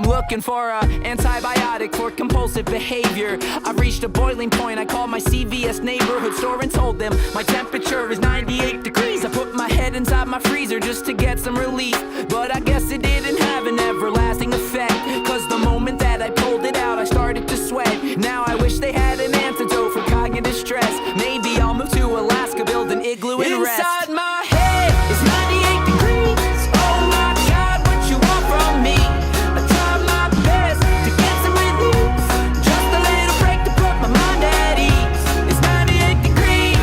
looking for a antibiotic for compulsive behavior. I've reached a boiling point. I called my CVS neighborhood store and told them my temperature is 98 degrees. I put my head inside my freezer just to get some relief, but I guess it didn't have an everlasting effect, cause the moment that I pulled it out I started to sweat. Now I wish they had an antidote for cognitive stress. Maybe I'll move to Alaska, build an igloo and rest. Inside my head is 98 degrees. Oh my God, what you want from me? I tried my best to get some relief, just a little break to put my mind at ease. It's 98 degrees.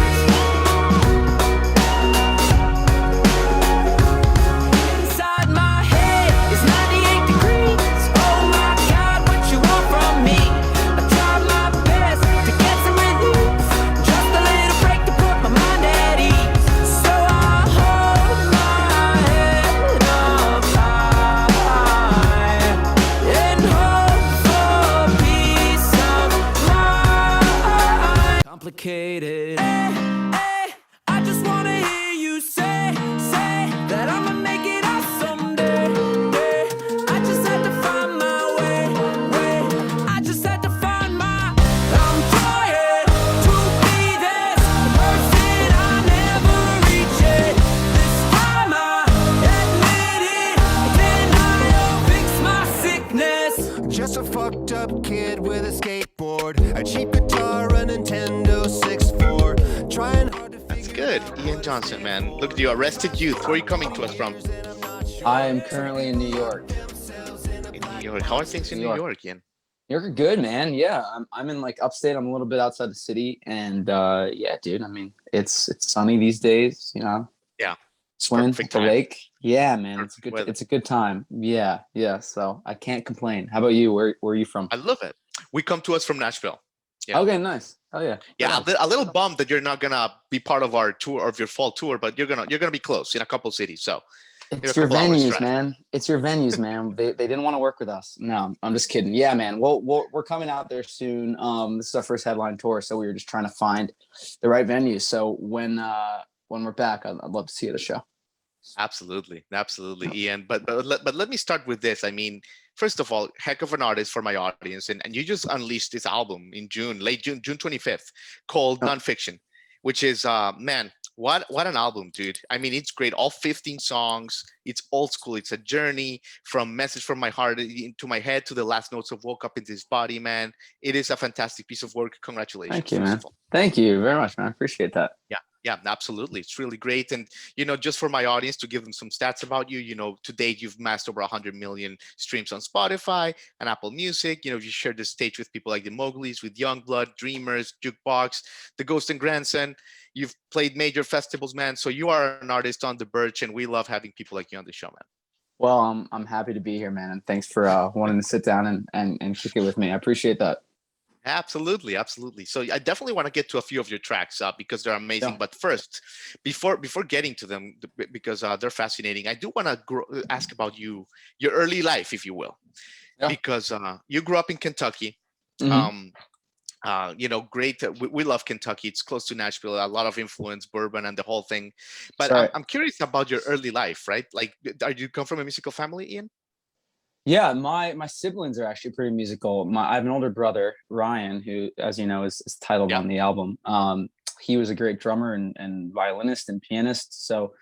Inside my head is 98 degrees. Oh my God, what you want from me? I tried my best to get some relief, just a little break to put my mind at ease. So I hold my head up high and hope for peace of mind. Complicated. I just wanna hear you say that I'ma make it out someday. I just had to find my way. I just had to find my. I'm trying to be this person I never reach it. This time I admit it, then I'll fix my sickness. Just a fucked up kid with a skateboard, a cheap guitar, a Nintendo 64. Trying hard to That's figure good. Ian Johnson, man. Look, you arrested youth. Where are you coming to us from? I am currently in New York. In New York. How are things in New York, Ian? New York are good, man. Yeah, I'm in like upstate. I'm a little bit outside the city, and yeah, dude. I mean, it's sunny these days. You know. Yeah. Swimming at Perfect the time. lake. Yeah, man. It's a Perfect good. weather. It's a good time. Yeah. So I can't complain. How about you? Where are you from? I love it. We come to us from Nashville. Yeah. Okay, nice. Oh yeah. Yeah, Nice. a little bummed that you're not gonna be part of our tour, of your fall tour, but you're gonna be close in a couple cities. So It's a your couple hours venues, drive. man. It's your venues, man. They didn't want to work with us. No, I'm just kidding. Yeah, man. We're coming out there soon. This is our first headline tour, so we were just trying to find the right venues. So when we're back, I'd love to see you at the show. Absolutely, Ian. But let me start with this. I mean, first of all, heck of an artist for my audience, and you just unleashed this album in June, late June, June 25th, called Oh. Nonfiction, which is man, what an album, dude. I mean, it's great. All 15 songs. It's old school. It's a journey from Message from My Heart into my head to the last notes of Woke Up in This Body, man. It is a fantastic piece of work. Congratulations. Thank you, first man. of all. Thank you very much, man. I appreciate that. Yeah, absolutely. It's really great. And, just for my audience to give them some stats about you, to date, you've amassed over 100 million streams on Spotify and Apple Music. You shared the stage with people like the Mowglis, with Youngblood, Dreamers, Jukebox, The Ghost and Grandson. You've played major festivals, man. So you are an artist on the birch, and we love having people like you on the show, man. Well, I'm happy to be here, man, and thanks for wanting to sit down and kick it with me. I appreciate that. Absolutely. So I definitely want to get to a few of your tracks because they're amazing. Yeah. But first, before getting to them, because they're fascinating, I do want to ask about your early life, if you will, Yeah. because you grew up in Kentucky. Mhm. Great. We love Kentucky. It's close to Nashville. A lot of influence, bourbon, and the whole thing. But Sorry. I'm curious about your early life, right? Like, do you come from a musical family, Ian? Yeah, my siblings are actually pretty musical. I have an older brother, Ryan, who, as you know, is titled Yeah. on the album. He was a great drummer and violinist and pianist. So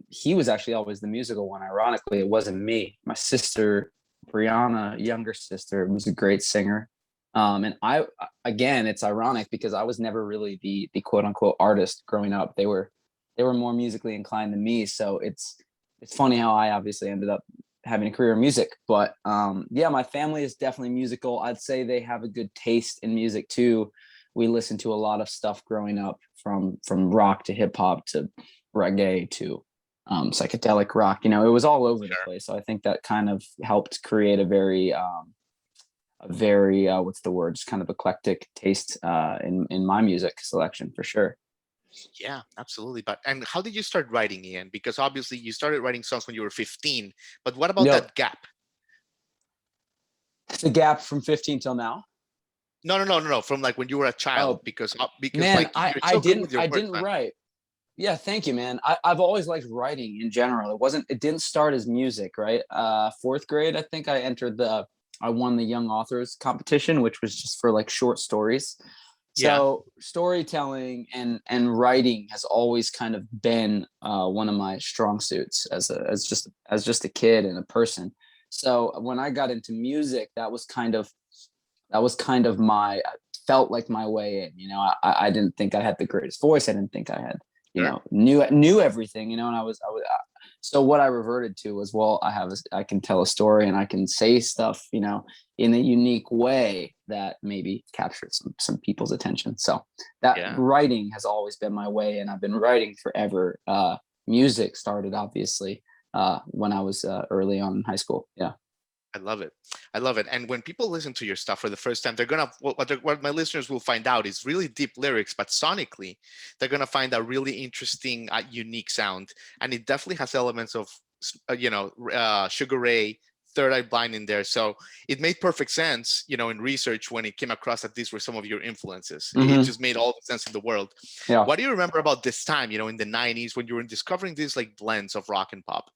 he was actually always the musical one. Ironically, it wasn't me. My sister, Brianna, younger sister, was a great singer. And again, it's ironic because I was never really the quote unquote artist growing up. They were more musically inclined than me. So it's funny how I obviously ended up having a career in music. But yeah, my family is definitely musical. I'd say they have a good taste in music too. We listened to a lot of stuff growing up, from rock to hip hop to reggae to psychedelic rock. It was all over the place. So I think that kind of helped create a very what's the word? Just kind of eclectic taste in my music selection for sure. Yeah, absolutely. And how did you start writing, Ian? Because obviously you started writing songs when you were 15, but what about that gap? The gap from 15 till now? No. From like when you were a child, Oh, because man, like you're so good with your words, I didn't man. write. Yeah, thank you, man. I've always liked writing in general. It didn't start as music, right? Fourth grade, I think I won the young authors competition, which was just for like short stories. Yeah. So storytelling and writing has always kind of been one of my strong suits as just a kid and a person. So when I got into music, that was kind of my felt like my way in. I didn't think I had the greatest voice. I didn't think I had, Sure. knew everything, and so what I reverted to was, well, I can tell a story and I can say stuff, in a unique way that maybe captured some people's attention. So that Yeah. writing has always been my way, and I've been writing forever. Music started obviously when I was early on in high school. Yeah. I love it. I love it. And when people listen to your stuff for the first time, they're gonna what my listeners will find out is really deep lyrics, but sonically, they're gonna find a really interesting, unique sound, and it definitely has elements of, Sugar Ray, Third Eye Blind in there. So it made perfect sense, in research when it came across that these were some of your influences. It Hmm. just made all the sense in the world. Yeah. What do you remember about this time, in the '90s when you were discovering these like blends of rock and pop?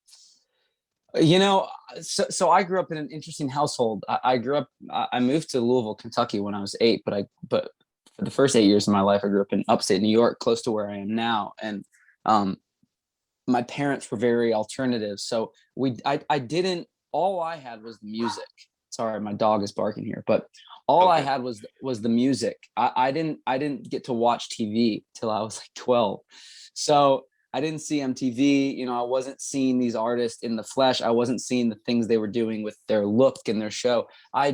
You know, so I grew up in an interesting household. I grew up. I moved to Louisville, Kentucky when I was 8, but for the first 8 years of my life, I grew up in upstate New York, close to where I am now. And um, my parents were very alternative, so I didn't. All I had was the music. Sorry, my dog is barking here, but all I Okay. had was the music. I didn't get to watch TV till I was like 12, so I didn't see MTV. I wasn't seeing these artists in the flesh. I wasn't seeing the things they were doing with their look and their show. My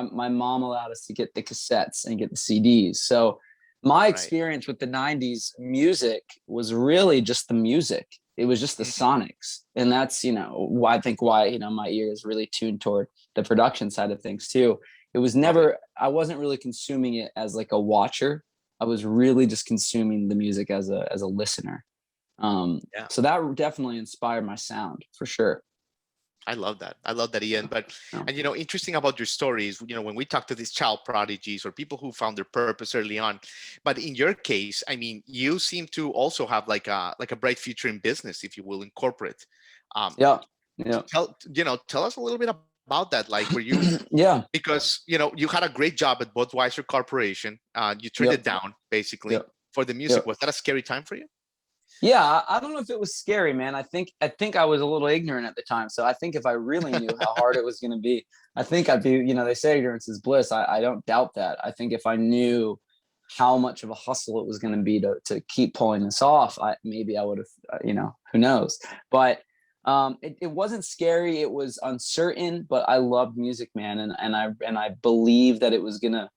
mom allowed us to get the cassettes and get the CDs. So my Right. experience with the 90s music was really just the music. It was just the Mhm. sonics. And that's, why I think why, my ear is really tuned toward the production side of things too. Love it. I wasn't really consuming it as like a watcher. I was really just consuming the music as a listener. Yeah. So that definitely inspired my sound for sure. I love that. I love that, Ian. But, Yeah. and interesting about your stories, when we talk to these child prodigies or people who found their purpose early on, but in your case, I mean, you seem to also have like a bright future in business, if you will, in corporate. Um, Yeah. Yeah. tell us a little bit about that. Like, were you, Yeah. because, you had a great job at Budweiser Corporation. You turned it Yep. down basically Yep. for the music. Yep. Was that a scary time for you? Yeah, I don't know if it was scary, man. I think I was a little ignorant at the time. So I think if I really knew how hard it was going to be, I think I'd be. They say ignorance is bliss. I don't doubt that. I think if I knew how much of a hustle it was going to be to keep pulling this off, maybe I would have. Who knows? But it wasn't scary. It was uncertain, but I loved music, man, and I believed that it was gonna.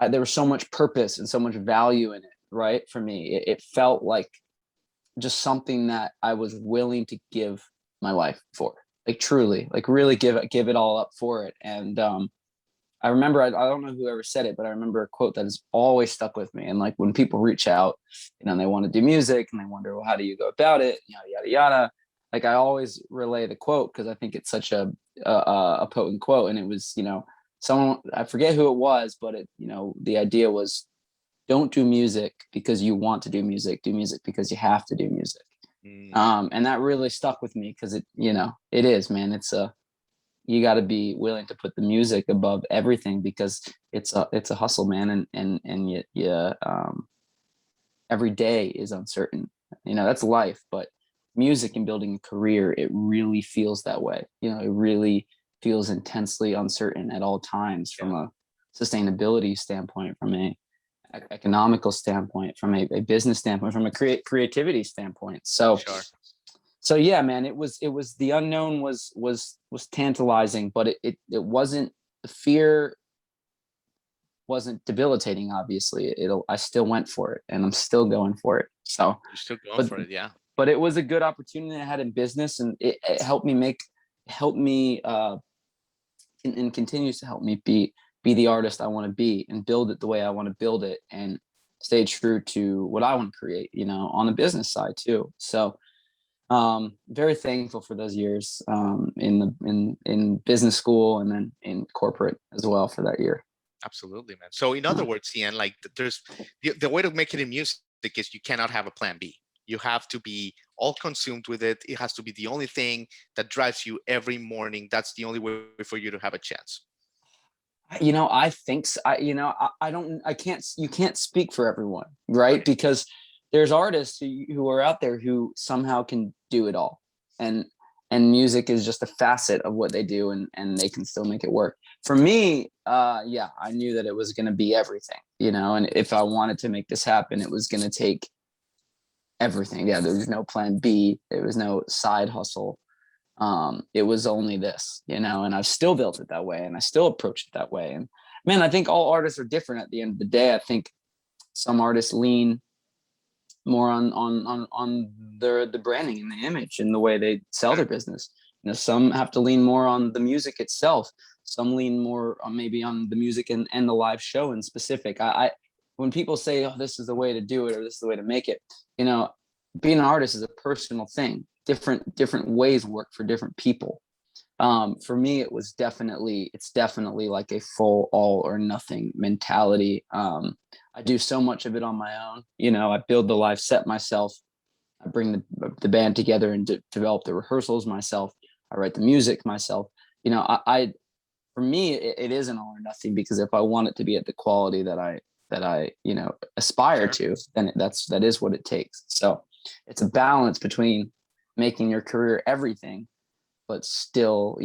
There was so much purpose and so much value in it, right? For me, it felt like just something that I was willing to give my life for, like truly, like really give it all up for it. And I remember, I don't know who ever said it, but I remember a quote that has always stuck with me. And like when people reach out, they want to do music and they wonder, well, how do you go about it? Yada yada yada. Like I always relay the quote because I think it's such a potent quote. And it was, someone, I forget who it was, but the idea was, don't do music because you want to do music. Do music because you have to do music. Mm, And that really stuck with me because it is, man. You got to be willing to put the music above everything because it's a hustle, man. And yet, yeah, every day is uncertain. That's life, but music and building a career, it really feels that way. It really feels intensely uncertain at all times yeah, from a sustainability standpoint, from a economical standpoint, from a business standpoint, from a creativity standpoint. So sure. so yeah, man, it was the unknown was tantalizing, but it wasn't. The fear wasn't debilitating. Obviously, I still went for it, and I'm still going for it. So, You're still going but for it. Yeah. but it was a good opportunity I had in business, and it helped me and continues to help me be the artist I want to be and build it the way I want to build it and stay true to what I want to create, on the business side too. So very thankful for those years in business school and then in corporate as well for that year. Absolutely, man. So in other words, Ian, like there's the way to make it in music is you cannot have a plan B. You have to be all consumed with it. It has to be the only thing that drives you every morning. That's the only way for you to have a chance. I think so. I don't, I can't, you can't speak for everyone, right? Because there's artists who are out there who somehow can do it all. And, and music is just a facet of what they do, and they can still make it work. For me, yeah, I knew that it was going to be everything, and if I wanted to make this happen, it was going to take everything. Yeah, there was no plan B. There was no side hustle. It was only this, and I've still built it that way, and I still approach it that way. And man, I think all artists are different at the end of the day. I think some artists lean more on the branding and the image and the way they sell their business. Some have to lean more on the music itself. Some lean more on maybe on the music and the live show in specific. I when people say, oh, this is the way to do it, or this is the way to make it, being an artist is a personal thing. Different ways work for different people. For me, it's definitely like a full all or nothing mentality. I do so much of it on my own. I build the live set myself. I bring the band together and develop the rehearsals myself. I write the music myself. For me, it is an all or nothing, because if I want it to be at the quality that I aspire to, then that is what it takes. So it's a balance between making your career everything, but still,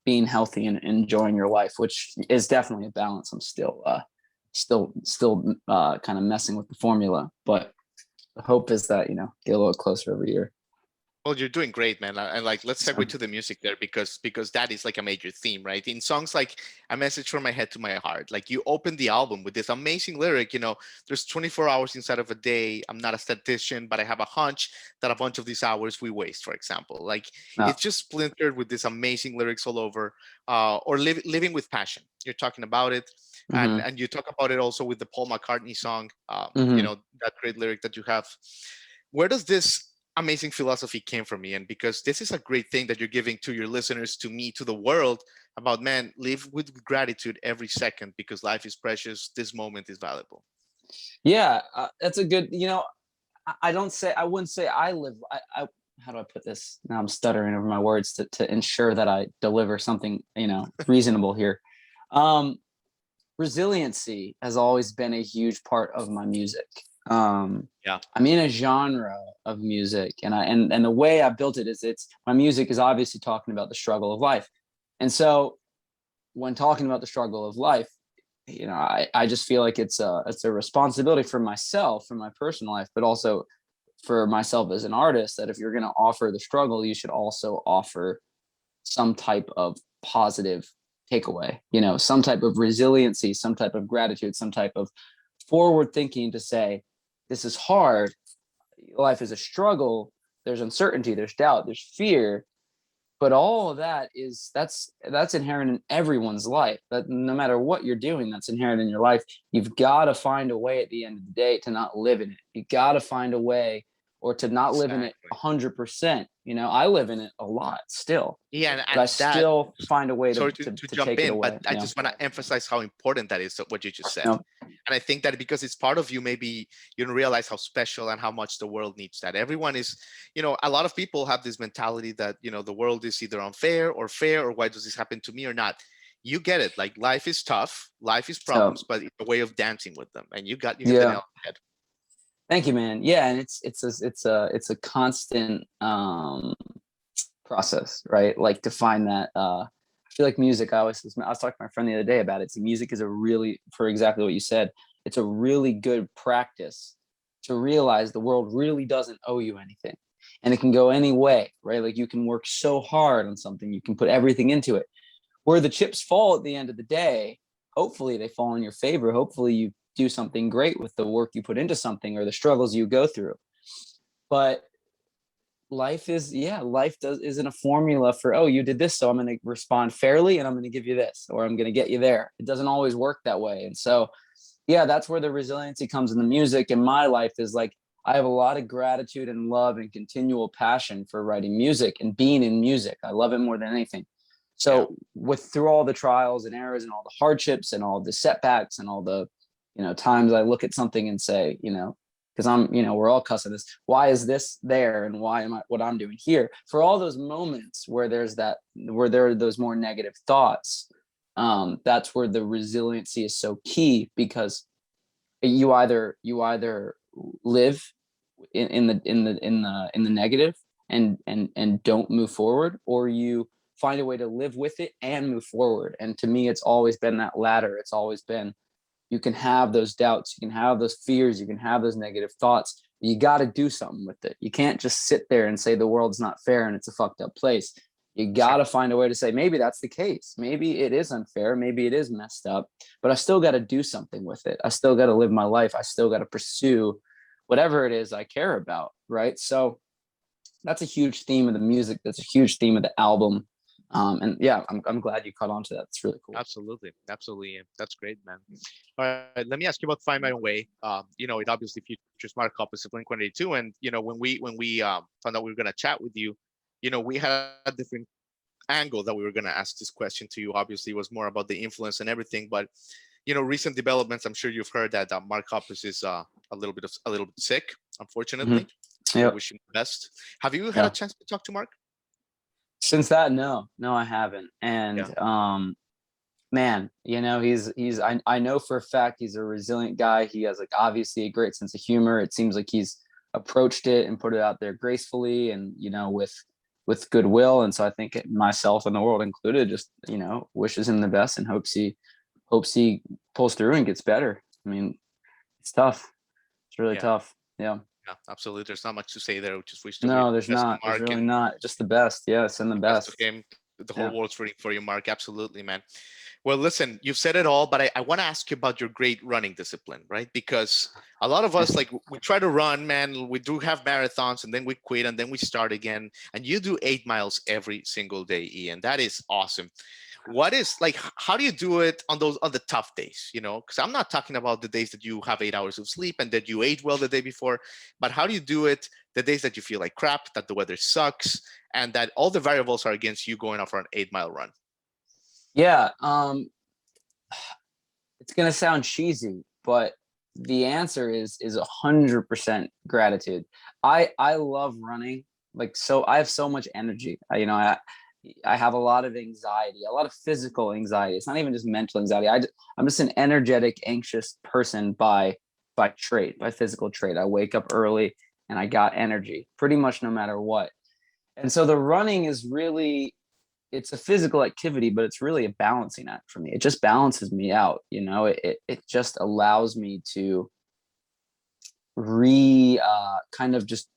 being healthy and enjoying your life, which is definitely a balance. I'm still kind of messing with the formula, but the hope is that, get a little closer every year. Well, you're doing great, man. And like, let's segue to the music there, because that is like a major theme, right? In songs like "A Message from My Head to My Heart," like you open the album with this amazing lyric, there's 24 hours inside of a day. I'm not a statistician, but I have a hunch that a bunch of these hours we waste, for example. Like it's just splintered with these amazing lyrics all over. Or living with passion. You're talking about it. And you talk about it also with the Paul McCartney song, that great lyric that you have. Where does this amazing philosophy came from, me? And because this is a great thing that you're giving to your listeners, to me, to the world, about, man, live with gratitude every second, because life is precious. This moment is valuable. Yeah, that's a good, I wouldn't say I live, how do I put this? Now I'm stuttering over my words to ensure that I deliver something, reasonable here. Resiliency has always been a huge part of my music. I'm in a genre of music, and the way I built it is, my music is obviously talking about the struggle of life. And so when talking about the struggle of life, I just feel like it's a responsibility for myself, for my personal life, but also for myself as an artist, that if you're going to offer the struggle, you should also offer some type of positive takeaway, some type of resiliency, some type of gratitude, some type of forward thinking, to say, this is hard. Life is a struggle. There's uncertainty, there's doubt, there's fear, but all of that that's inherent in everyone's life. That no matter what you're doing, that's inherent in your life. You've got to find a way at the end of the day to not live in it. You got to find a way, or to not live in it 100%. I live in it a lot still. Yeah, but I still find a way to jump take it in, away. but I just want to emphasize how important that is, what you just said. No. And I think that because it's part of you, maybe you don't realize how special and how much the world needs that. Everyone is, a lot of people have this mentality that, the world is either unfair or fair, or why does this happen to me or not? You get it. Like, life is tough, life is problems, but it's a way of dancing with them. And you hit the nail on the head. Thank you, man. Yeah, and it's a constant process, right? Like, to find that. I feel like music. I was talking to my friend the other day about it. So music is for exactly what you said. It's a really good practice to realize the world really doesn't owe you anything, and it can go any way, right? Like, you can work so hard on something, you can put everything into it. Where the chips fall at the end of the day, hopefully they fall in your favor. Hopefully you do something great with the work you put into something, or the struggles you go through. But life isn't a formula for, oh, you did this, so I'm going to respond fairly and I'm going to give you this, or I'm going to get you there. It doesn't always work that way. And so, yeah, that's where the resiliency comes in the music. And my life is like, I have a lot of gratitude and love and continual passion for writing music and being in music. I love it more than anything. So through all the trials and errors and all the hardships and all the setbacks and all the, times I look at something and say, because we're all cussing this. Why is this there? And why am I what I'm doing here? For all those moments where there are those more negative thoughts, that's where the resiliency is so key, because you either live in the negative and don't move forward, or you find a way to live with it and move forward. And to me, it's always been that latter. It's always been, you can have those doubts, you can have those fears, you can have those negative thoughts. You got to do something with it. You can't just sit there and say the world's not fair and it's a fucked up place. You got to find a way to say, maybe that's the case. Maybe it is unfair. Maybe it is messed up, but I still got to do something with it. I still got to live my life. I still got to pursue whatever it is I care about. Right. So that's a huge theme of the music. That's a huge theme of the album. And yeah, I'm glad you caught on to that. It's really cool. Absolutely. That's great, man. All right, let me ask you about Find My Own Way. It obviously features Mark Hoppus of Blink-182, and when we found out we were going to chat with you, we had a different angle that we were going to ask this question to you. Obviously, it was more about the influence and everything, but recent developments. I'm sure you've heard that Mark Hoppus is a little bit sick, unfortunately. Yeah. I wish him the best. Have you had a chance to talk to Mark? Since that, no, I haven't. And man, I know for a fact he's a resilient guy. He has obviously a great sense of humor. It seems like he's approached it and put it out there gracefully and with goodwill. And so I think myself and the world included just wishes him the best and hopes he pulls through and gets better. I mean, it's tough. It's really tough. Yeah. Yeah, absolutely. There's not much to say there. We just wish there's not. There's really not. Just the best. Yeah, send the best. To him. The whole world's rooting for you, Mark. Absolutely, man. Well, listen, you've said it all, but I want to ask you about your great running discipline, right? Because a lot of us, we try to run, man. We do have marathons, and then we quit, and then we start again. And you do 8 miles every single day, Ian. That is awesome. What is how do you do it on the tough days? Because I'm not talking about the days that you have 8 hours of sleep and that you ate well the day before, but how do you do it the days that you feel like crap, that the weather sucks, and that all the variables are against you going off for an 8-mile run? Yeah. It's gonna sound cheesy, but the answer is 100% gratitude. I love running. So I have so much energy. I have a lot of anxiety, a lot of physical anxiety. It's not even just mental anxiety. I'm just an energetic, anxious person by physical trait. I wake up early and I got energy pretty much no matter what. And so the running is really, it's a physical activity, but it's really a balancing act for me. It just balances me out. It just allows me to kind of just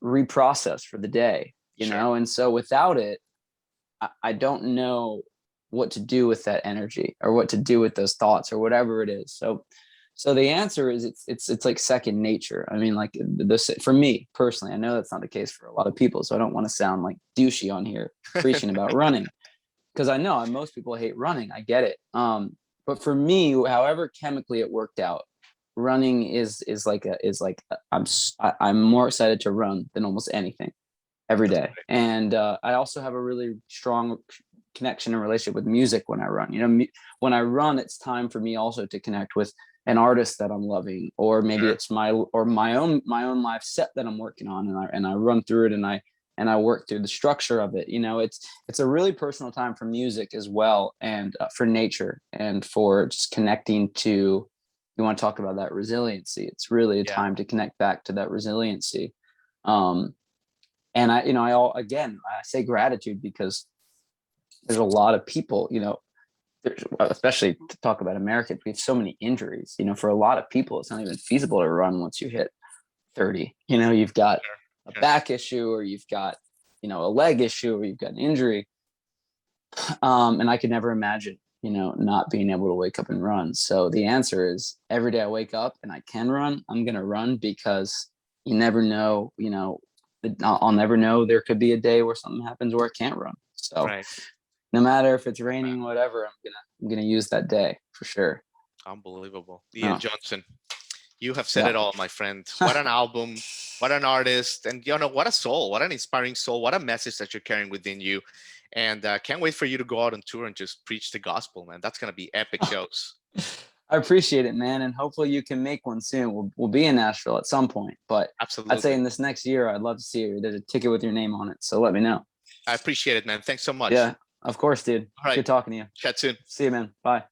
reprocess for the day, Sure. And so without it, I don't know what to do with that energy or what to do with those thoughts or whatever it is. So the answer is it's like second nature. I mean, this for me personally, I know that's not the case for a lot of people. So I don't want to sound like douchey on here preaching about running, because I know most people hate running. I get it. But for me, however chemically it worked out, running I'm more excited to run than almost anything every day. And I also have a really strong connection and relationship with music when I run. When I run, it's time for me also to connect with an artist that I'm loving, or maybe it's my own live set that I'm working on, and I run through it and I work through the structure of it. It's a really personal time for music as well, and for nature, and for just connecting to. You want to talk about that resiliency? It's really a time to connect back to that resiliency. And I say gratitude because there's a lot of people, especially to talk about Americans, we have so many injuries. For a lot of people, it's not even feasible to run once you hit 30. You've got a back issue, or you've got, a leg issue, or you've got an injury. And I could never imagine, not being able to wake up and run. So the answer is every day I wake up and I can run, I'm going to run, because you never know, I'll never know. There could be a day where something happens where I can't run. So no matter if it's raining, whatever, I'm gonna use that day for sure. Unbelievable. Ian Johnson, you have said it all, my friend. What an album, what an artist, and what a soul, what an inspiring soul, what a message that you're carrying within you. And can't wait for you to go out on tour and just preach the gospel, man. That's gonna be epic shows. I appreciate it, man. And hopefully you can make one soon. We'll be in Nashville at some point, but Absolutely. I'd say in this next year, I'd love to see you. There's a ticket with your name on it. So let me know. I appreciate it, man. Thanks so much. Yeah, of course, dude. All right. Good talking to you. Chat soon. See you, man. Bye.